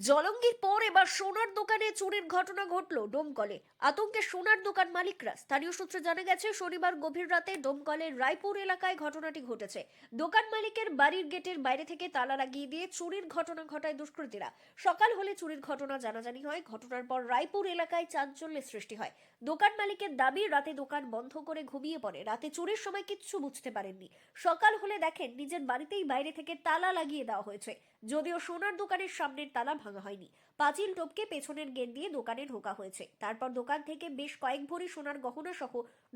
জলঙ্গির পর এবার সোনার দোকানে চুরির ঘটনা ঘটলো ডোমকলে। আতঙ্কে সোনার দোকান মালিকরা। স্থানীয় সূত্রে জানা গেছে শনিবার গভীর রাতে ডোমকলের রায়পুর এলাকায় ঘটনাটি ঘটেছে। দোকান মালিকের বাড়ির গেটের বাইরে থেকে তালা লাগিয়ে দিয়ে চুরির ঘটনা ঘটায় দুষ্কৃতীরা। সকাল হলে চুরির ঘটনা জানাজানি হয়। ঘটনার পর রায়পুর এলাকায় চাঞ্চল্যের সৃষ্টি হয়। দোকান মালিকের দাবি রাতে দোকান বন্ধ করে ঘুমিয়ে পড়ে। রাতে চুরির সময় কিচ্ছু বুঝতে পারেননি। সকাল হলে দেখেন নিজের বাড়িতেই বাইরে থেকে তালা লাগিয়ে দেওয়া হয়েছে। যদিও সোনার দোকানের সামনের তালা ভাঙা হয়নি, পাঁচিল টপকে পেছনের গেট দিয়ে দোকানে ঢোকা হয়েছে। তারপর দোকান থেকে বেশ কয়েক ভরি সোনার গহনা সহ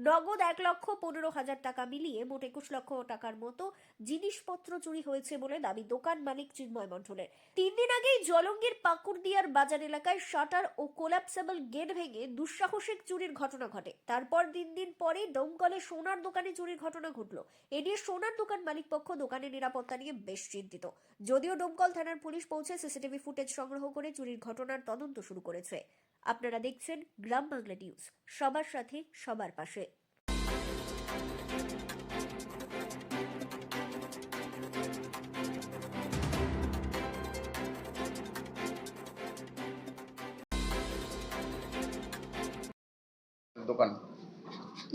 নগদ 1,15,000 টাকা মিলিয়ে মোট 21 লক্ষ টাকার মতো জিনিসপত্র চুরি হয়েছে বলে দাবি দোকান মালিক চিন্ময় মণ্ডলের। 3 দিন আগেই জলঙ্গির পাকুড়দিয়ার বাজার এলাকায় শাটার ও কোলাপসেবল গেট ভেঙে দুঃসাহসিক চুরির ঘটনা ঘটে। তারপর দিন পরে ডোমকলে সোনার দোকানে চুরির ঘটনা ঘটলো। এ নিয়ে সোনার দোকান মালিক পক্ষ দোকানের নিরাপত্তা নিয়ে বেশ চিন্তিত। যদিও ডোমকল থানার পুলিশ পৌঁছে সিসিটিভি ফুটেজ সংগ্রহ করে চুরির ঘটনার তদন্ত শুরু করেছে। আপনারা দেখছেন গ্রাম বাংলা নিউজ, সবার সাথে সবার পাশে।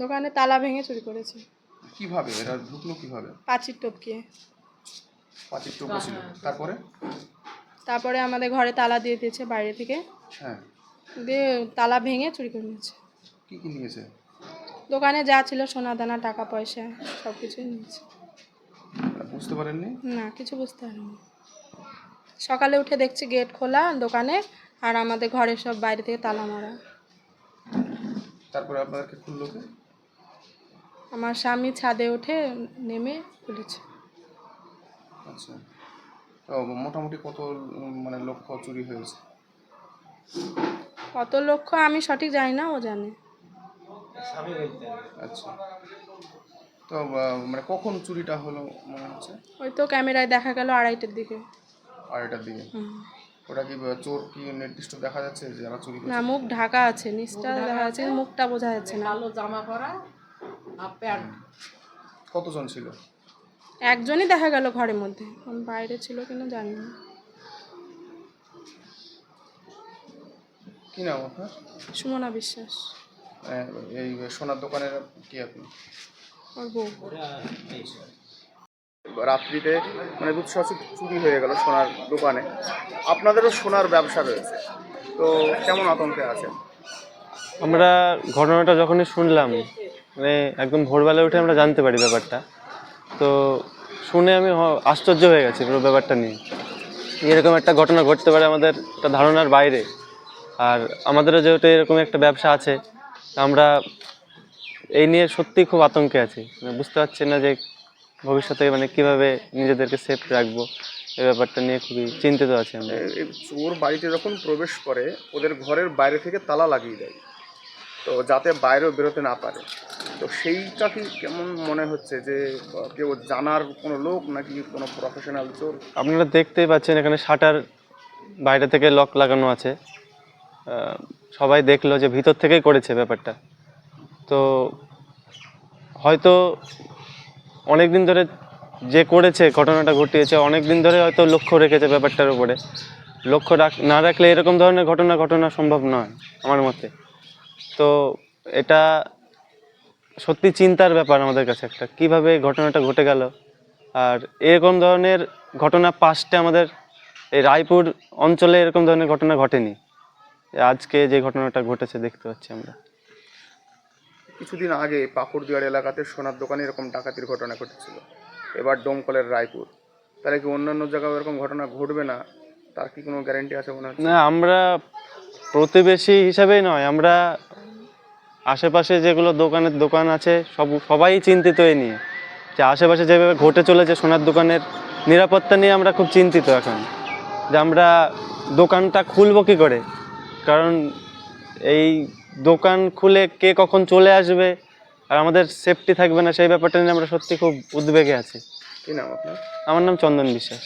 দোকানে তালা ভেঙে চুরি করেছে। কিভাবে এটা ঢুকলো কিভাবে? পাঁচিল টপকিয়ে। পাঁচিল টপকেছিল, তারপরে আমাদের ঘরে তালা দিয়ে দিয়েছে বাইরে থেকে। হ্যাঁ, দিয়ে তালা ভেঙে চুরি করে নিয়েছে। কি কি নিয়েছে? দোকানে যা ছিল সোনা দানা টাকা পয়সা সব কিছুই নিয়েছে। বুঝতে পারেননি? না, কিছু বুঝতে পারিনি। সকালে উঠে দেখছি গেট খোলা দোকানে, আর আমাদের ঘরে সব বাইরে থেকে তালা মারা। তারপরে আপনাদেরকে খুললো কে? আমার স্বামী ছাদে উঠে নেমে খুলেছে। আচ্ছা, তো মোটামুটি কত মানে লক্ষ চুরি হয়েছে? কত লক্ষ আমি সঠিক জানি না, ও জানে। আচ্ছা, তো মানে কখন চুরিটা হলো মনে হচ্ছে? ওই তো ক্যামেরায় দেখা গেল 2:30টার দিকে। 2:30টার দিকে? ওটা কি চোর কি নির্দিষ্ট দেখা যাচ্ছে যারা চুরি না, করেছে? মুখ ঢাকা আছে, নিচটা দেখা যাচ্ছে, মুখটা বোঝা যাচ্ছে না। কালো জামা পরা আর প্যান্ট। কতজন ছিল? একজনই দেখা গেল ঘরের মধ্যে, বাইরে ছিল কিনা জানি না। কি নাম আপনার? সুমনা বিশ্বাস। এই সোনার দোকানের কি আপনি? ওর বউ। রাত্রিতে মানে দুঃসাহসিক চুরি হয়ে গেল সোনার দোকানে। আপনাদেরও সোনার ব্যবসা রয়েছে, তো কেমন আতঙ্কে আছেন? আমরা ঘটনাটা যখনই শুনলাম, মানে একদম ভোরবেলা উঠে আমরা জানতে পারি ব্যাপারটা, তো শুনে আমি আশ্চর্য হয়ে গেছি পুরো ব্যাপারটা নিয়ে। এরকম একটা ঘটনা ঘটতে পারে আমাদের একটা ধারণার বাইরে। আর আমাদেরও যেহেতু এরকম একটা ব্যবসা আছে, আমরা এই নিয়ে সত্যি খুব আতঙ্কে আছি। মানে বুঝতে পারছি না যে ভবিষ্যতে মানে কীভাবে নিজেদেরকে সেফ রাখবো, এই ব্যাপারটা নিয়ে খুবই চিন্তিত আছি আমরা। চোর বাড়িতে যখন প্রবেশ করে ওদের ঘরের বাইরে থেকে তালা লাগিয়ে দেয়, তো যাতে বাইরেও বেরোতে না পারে। তো সেইটা কি কেমন মনে হচ্ছে যে কেউ জানার কোনো লোক নাকি কোনো প্রফেশনাল চোর? আপনারা দেখতেই পাচ্ছেন এখানে শাটার বাইরে থেকে লক লাগানো আছে। সবাই দেখলো যে ভিতর থেকেই করেছে ব্যাপারটা। তো হয়তো অনেক দিন ধরে যে করেছে, ঘটনাটা ঘটিয়েছে, অনেক দিন ধরে হয়তো লক্ষ্য রেখেছে ব্যাপারটার উপরে। লক্ষ্য না রাখলে এরকম ধরনের ঘটনা সম্ভব নয় আমার মতে। তো এটা সত্যি চিন্তার ব্যাপার আমাদের কাছে একটা, কিভাবে ঘটনাটা ঘটে গেল। আর এরকম ধরনের ঘটনা পাস্টে আমাদের এই রায়পুর অঞ্চলে এরকম ধরনের ঘটনা ঘটেনি। আজকে যে ঘটনাটা ঘটেছে দেখতে পাচ্ছি আমরা। কিছুদিন আগে পাকুড়দিয়ার এলাকাতে সোনার দোকানে এরকম ডাকাতির ঘটনা ঘটেছিল, এবার ডোমকলের রায়পুর। তাহলে কি অন্যান্য জায়গায় এরকম ঘটনা ঘটবে না, তার কি কোনো গ্যারান্টি আছে মনে হচ্ছে? না, আমরা প্রতিবেশী হিসাবেই নয়, আমরা আশেপাশে যেগুলো দোকান আছে সবাই চিন্তিত এই নিয়ে, যে আশেপাশে যেভাবে ঘটে চলেছে সোনার দোকানের নিরাপত্তা নিয়ে আমরা খুব চিন্তিত এখন, যে আমরা দোকানটা খুলবো কী করে। কারণ এই দোকান খুলে কে কখন চলে আসবে আর আমাদের সেফটি থাকবে না, সেই ব্যাপারটা নিয়ে আমরা সত্যি খুব উদ্বেগে আছি। কি নাম আপনার? আমার নাম চন্দন বিশ্বাস।